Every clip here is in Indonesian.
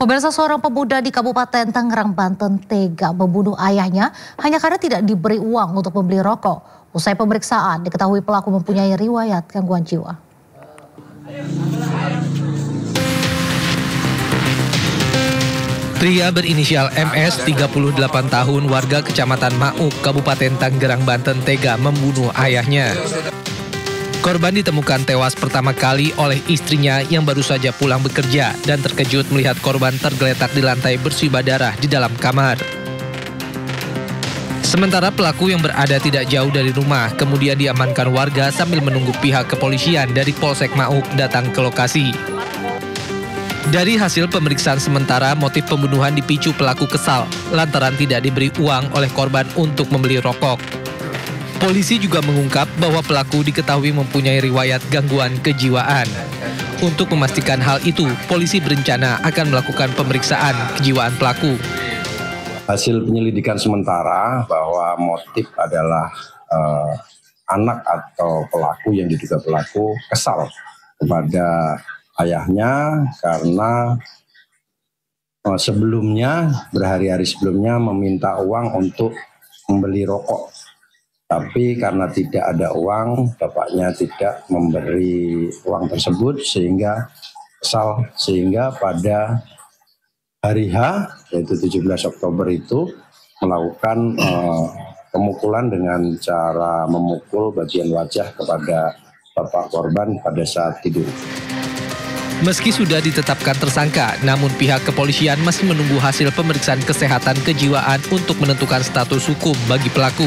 Pemirsa, seorang pemuda di Kabupaten Tangerang, Banten tega membunuh ayahnya hanya karena tidak diberi uang untuk membeli rokok. Usai pemeriksaan, diketahui pelaku mempunyai riwayat gangguan jiwa. Pria berinisial MS, 38 tahun, warga Kecamatan Mauk, Kabupaten Tangerang, Banten tega membunuh ayahnya. Korban ditemukan tewas pertama kali oleh istrinya yang baru saja pulang bekerja dan terkejut melihat korban tergeletak di lantai bersimbah darah di dalam kamar. Sementara pelaku yang berada tidak jauh dari rumah kemudian diamankan warga sambil menunggu pihak kepolisian dari Polsek Mauk datang ke lokasi. Dari hasil pemeriksaan sementara, motif pembunuhan dipicu pelaku kesal lantaran tidak diberi uang oleh korban untuk membeli rokok. Polisi juga mengungkap bahwa pelaku diketahui mempunyai riwayat gangguan kejiwaan. Untuk memastikan hal itu, polisi berencana akan melakukan pemeriksaan kejiwaan pelaku. Hasil penyelidikan sementara bahwa motif adalah anak atau pelaku yang diduga pelaku kesal kepada ayahnya karena berhari-hari sebelumnya meminta uang untuk membeli rokok. Tapi karena tidak ada uang, bapaknya tidak memberi uang tersebut sehingga kesal. Sehingga pada hari H, yaitu 17 Oktober itu, melakukan pemukulan dengan cara memukul bagian wajah kepada bapak korban pada saat tidur. Meski sudah ditetapkan tersangka, namun pihak kepolisian masih menunggu hasil pemeriksaan kesehatan kejiwaan untuk menentukan status hukum bagi pelaku.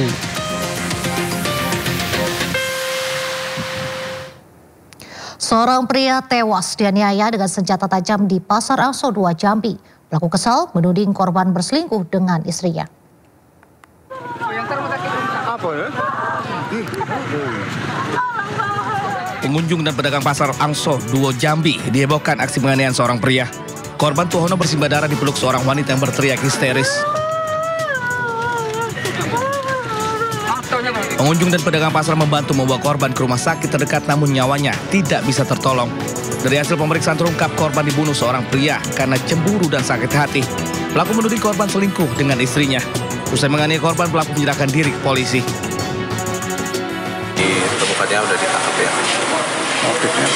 Seorang pria tewas dianiaya dengan senjata tajam di Pasar Angso 2 Jambi. Pelaku kesal menuding korban berselingkuh dengan istrinya. Pengunjung dan pedagang Pasar Angso 2 Jambi dihebohkan aksi penganiayaan seorang pria. Korban Tuhono bersimbah darah dipeluk seorang wanita yang berteriak histeris. Pengunjung dan pedagang pasar membantu membawa korban ke rumah sakit terdekat namun nyawanya tidak bisa tertolong. Dari hasil pemeriksaan terungkap korban dibunuh seorang pria karena cemburu dan sakit hati. Pelaku menuding korban selingkuh dengan istrinya. Usai menganiaya korban, pelaku menyerahkan diri ke polisi. Ditemukannya udah ditangkap ya.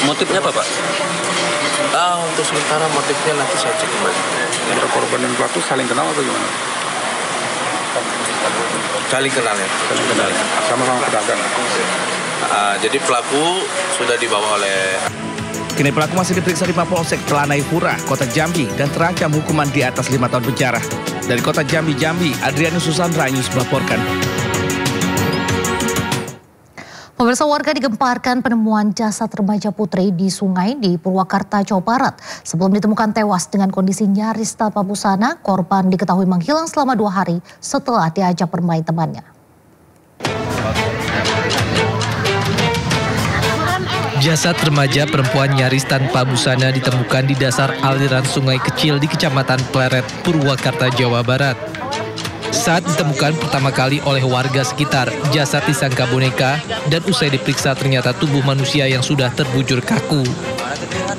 Motifnya apa, Pak? Untuk sementara motifnya nanti saya cek kembali. Antara korban dan pelaku saling kenal atau gimana? Saling kenal ya. Sama-sama pedagang. Jadi pelaku sudah dibawa oleh... Kini pelaku masih diperiksa di Mapolsek Telanai-Pura, Kota Jambi dan terancam hukuman di atas 5 tahun penjara. Dari Kota Jambi, Adrianus Susandra News melaporkan. Pemirsa, warga digemparkan penemuan jasad remaja putri di sungai di Purwakarta, Jawa Barat. Sebelum ditemukan tewas dengan kondisi nyaris tanpa busana, korban diketahui menghilang selama 2 hari setelah diajak bermain temannya. Jasad remaja perempuan nyaris tanpa busana ditemukan di dasar aliran sungai kecil di Kecamatan Pleret, Purwakarta, Jawa Barat. Saat ditemukan pertama kali oleh warga sekitar, jasad disangka boneka dan usai diperiksa ternyata tubuh manusia yang sudah terbujur kaku.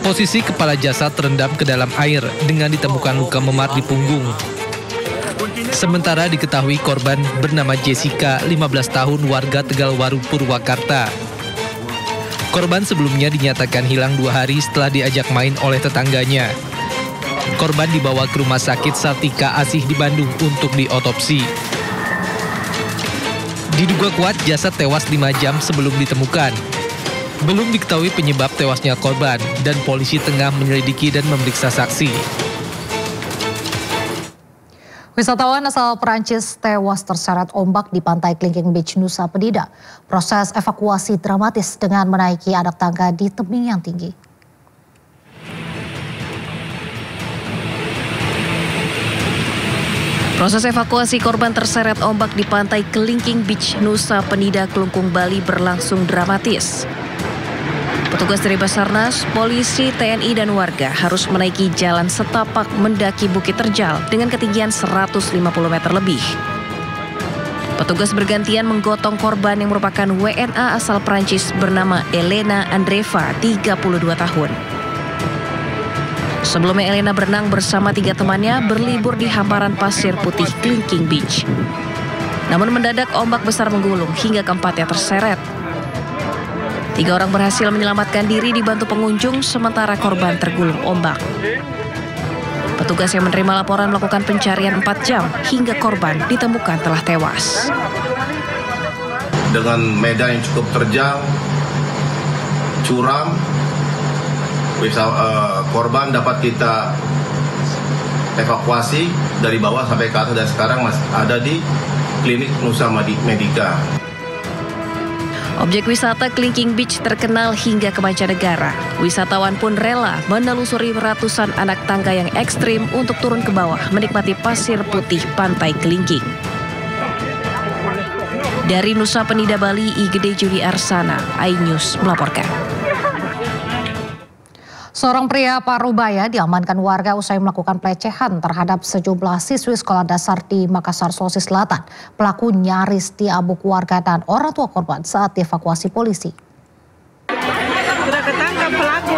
Posisi kepala jasad terendam ke dalam air dengan ditemukan luka memar di punggung. Sementara diketahui korban bernama Jessica, 15 tahun, warga Tegalwaru, Purwakarta. Korban sebelumnya dinyatakan hilang 2 hari setelah diajak main oleh tetangganya. Korban dibawa ke Rumah Sakit Sartika Asih di Bandung untuk diotopsi. Diduga kuat jasad tewas 5 jam sebelum ditemukan. Belum diketahui penyebab tewasnya korban dan polisi tengah menyelidiki dan memeriksa saksi. Wisatawan asal Perancis tewas terseret ombak di pantai Kelingking Beach, Nusa Penida. Proses evakuasi dramatis dengan menaiki anak tangga di tebing yang tinggi. Proses evakuasi korban terseret ombak di pantai Kelingking Beach, Nusa Penida, Kelungkung, Bali berlangsung dramatis. Petugas dari Basarnas, polisi, TNI, dan warga harus menaiki jalan setapak mendaki Bukit Terjal dengan ketinggian 150 meter lebih. Petugas bergantian menggotong korban yang merupakan WNA asal Prancis bernama Elena Andreva, 32 tahun. Sebelumnya Elena berenang bersama 3 temannya berlibur di hamparan pasir putih Kelingking Beach. Namun mendadak ombak besar menggulung hingga keempatnya terseret. 3 orang berhasil menyelamatkan diri dibantu pengunjung sementara korban tergulung ombak. Petugas yang menerima laporan melakukan pencarian 4 jam hingga korban ditemukan telah tewas. Dengan medan yang cukup terjal, curam, korban dapat kita evakuasi dari bawah sampai ke atas dan sekarang masih ada di klinik Nusa Medika. Objek wisata Kelingking Beach terkenal hingga ke mancanegara. Wisatawan pun rela menelusuri ratusan anak tangga yang ekstrim untuk turun ke bawah menikmati pasir putih pantai Kelingking. Dari Nusa Penida, Bali, Igede Juni Arsana, iNews melaporkan. Seorang pria Parubaya diamankan warga usai melakukan pelecehan terhadap sejumlah siswi sekolah dasar di Makassar, Sulawesi Selatan. Pelaku nyaris diamuk warga dan orang tua korban saat dievakuasi polisi. Sudah ketangkap pelaku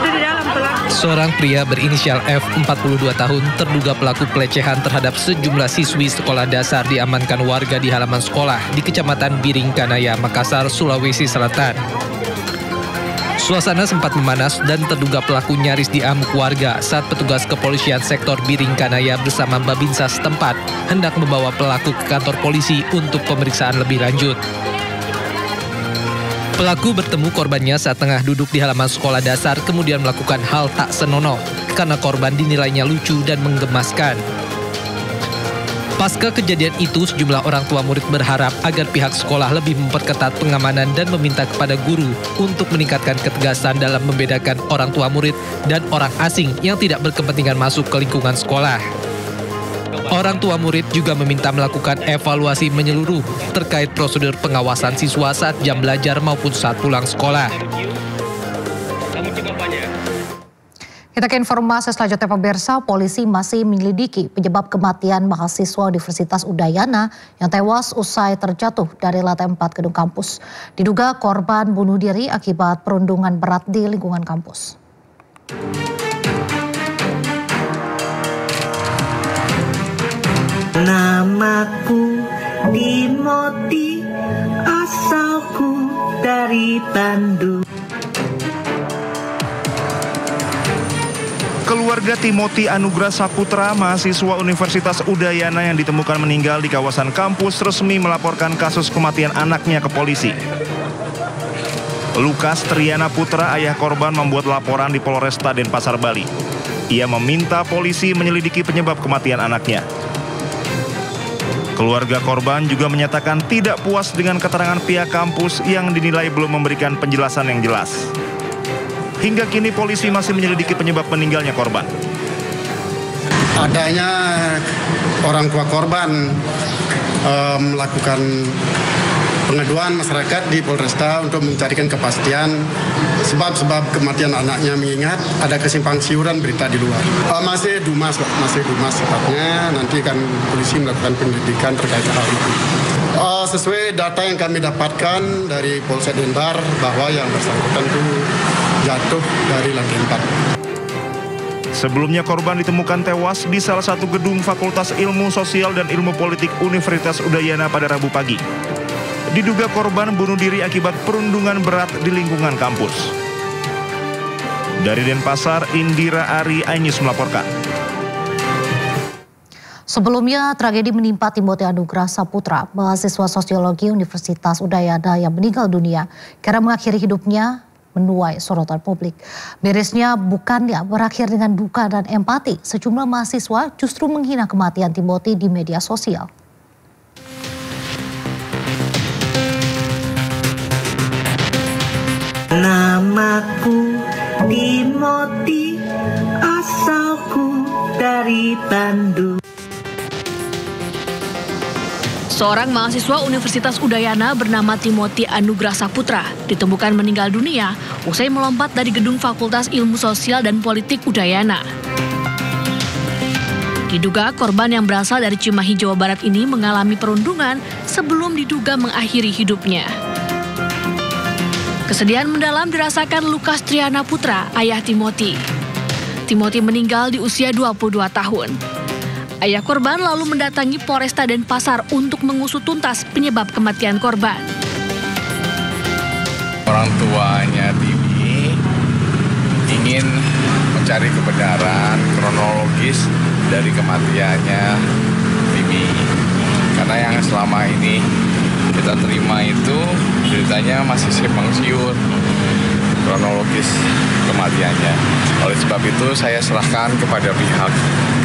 di dalam pelaku. Seorang pria berinisial F, 42 tahun, terduga pelaku pelecehan terhadap sejumlah siswi sekolah dasar diamankan warga di halaman sekolah di Kecamatan Biringkanaya, Makassar, Sulawesi Selatan. Suasana sempat memanas dan terduga pelaku nyaris diamuk warga saat petugas kepolisian sektor Biringkanaya bersama Babinsa setempat hendak membawa pelaku ke kantor polisi untuk pemeriksaan lebih lanjut. Pelaku bertemu korbannya saat tengah duduk di halaman sekolah dasar kemudian melakukan hal tak senonoh karena korban dinilainya lucu dan menggemaskan. Pasca kejadian itu, sejumlah orang tua murid berharap agar pihak sekolah lebih memperketat pengamanan dan meminta kepada guru untuk meningkatkan ketegasan dalam membedakan orang tua murid dan orang asing yang tidak berkepentingan masuk ke lingkungan sekolah. Orang tua murid juga meminta melakukan evaluasi menyeluruh terkait prosedur pengawasan siswa saat jam belajar maupun saat pulang sekolah. Kita ke informasi selanjutnya pemirsa, polisi masih menyelidiki penyebab kematian mahasiswa Universitas Udayana yang tewas usai terjatuh dari lantai 4 gedung kampus. Diduga korban bunuh diri akibat perundungan berat di lingkungan kampus. Namaku Timoti, asalku dari Bandung. Keluarga Timoti Anugrah Saputra, mahasiswa Universitas Udayana yang ditemukan meninggal di kawasan kampus, resmi melaporkan kasus kematian anaknya ke polisi. Lukas Triana Putra, ayah korban, membuat laporan di Polresta Denpasar, Bali. Ia meminta polisi menyelidiki penyebab kematian anaknya. Keluarga korban juga menyatakan tidak puas dengan keterangan pihak kampus yang dinilai belum memberikan penjelasan yang jelas. Hingga kini polisi masih menyelidiki penyebab meninggalnya korban. Adanya orang tua korban melakukan pengaduan masyarakat di Polresta untuk mencarikan kepastian sebab-sebab kematian anaknya, mengingat ada kesimpang siuran berita di luar. Masih dumas tepatnya, nanti kan polisi melakukan penyelidikan terkait hal itu. Sesuai data yang kami dapatkan dari Polsek Denpasar bahwa yang bersangkutan itu jatuh dari lantai 4. Sebelumnya korban ditemukan tewas di salah satu gedung Fakultas Ilmu Sosial dan Ilmu Politik Universitas Udayana pada Rabu pagi. Diduga korban bunuh diri akibat perundungan berat di lingkungan kampus. Dari Denpasar, Indira Ari, iNews melaporkan. Sebelumnya, tragedi menimpa Timoti Anugrah Saputra, mahasiswa sosiologi Universitas Udayana yang meninggal dunia karena mengakhiri hidupnya menuai sorotan publik. Mirisnya bukannya berakhir dengan duka dan empati, sejumlah mahasiswa justru menghina kematian Timoti di media sosial. Namaku Timoti, asalku dari Bandung. Seorang mahasiswa Universitas Udayana bernama Timoti Anugrah Saputra ditemukan meninggal dunia usai melompat dari gedung Fakultas Ilmu Sosial dan Politik Udayana. Diduga korban yang berasal dari Cimahi, Jawa Barat ini mengalami perundungan sebelum diduga mengakhiri hidupnya. Kesedihan mendalam dirasakan Lukas Triana Putra, ayah Timoti. Timothy meninggal di usia 22 tahun. Ayah korban lalu mendatangi Polresta Denpasar untuk mengusut tuntas penyebab kematian korban. Orang tuanya Timi ingin mencari kebenaran kronologis dari kematiannya Timi. Karena yang selama ini kita terima itu ceritanya masih simpang siur kronologis kematiannya. Oleh sebab itu saya serahkan kepada pihak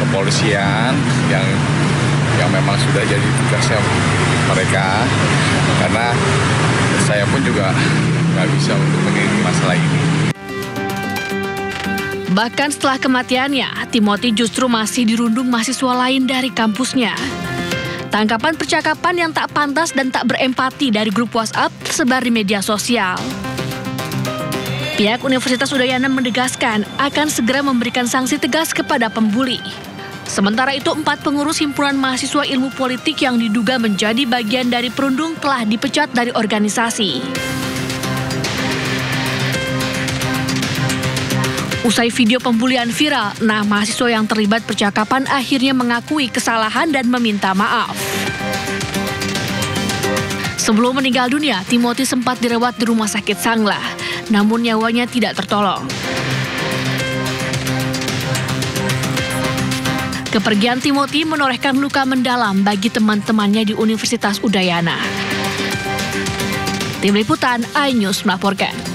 kepolisian yang memang sudah jadi tugasnya mereka, karena saya pun juga nggak bisa untuk menangani masalah ini. Bahkan setelah kematiannya, Timothy justru masih dirundung mahasiswa lain dari kampusnya. Tangkapan percakapan yang tak pantas dan tak berempati dari grup WhatsApp tersebar di media sosial. Pihak Universitas Udayana menegaskan akan segera memberikan sanksi tegas kepada pembuli. Sementara itu, 4 pengurus himpunan mahasiswa ilmu politik yang diduga menjadi bagian dari perundung telah dipecat dari organisasi. Usai video pembulian viral, mahasiswa yang terlibat percakapan akhirnya mengakui kesalahan dan meminta maaf. Sebelum meninggal dunia, Timothy sempat dirawat di Rumah Sakit Sanglah, namun nyawanya tidak tertolong. Kepergian Timothy menorehkan luka mendalam bagi teman-temannya di Universitas Udayana. Tim Liputan iNews melaporkan.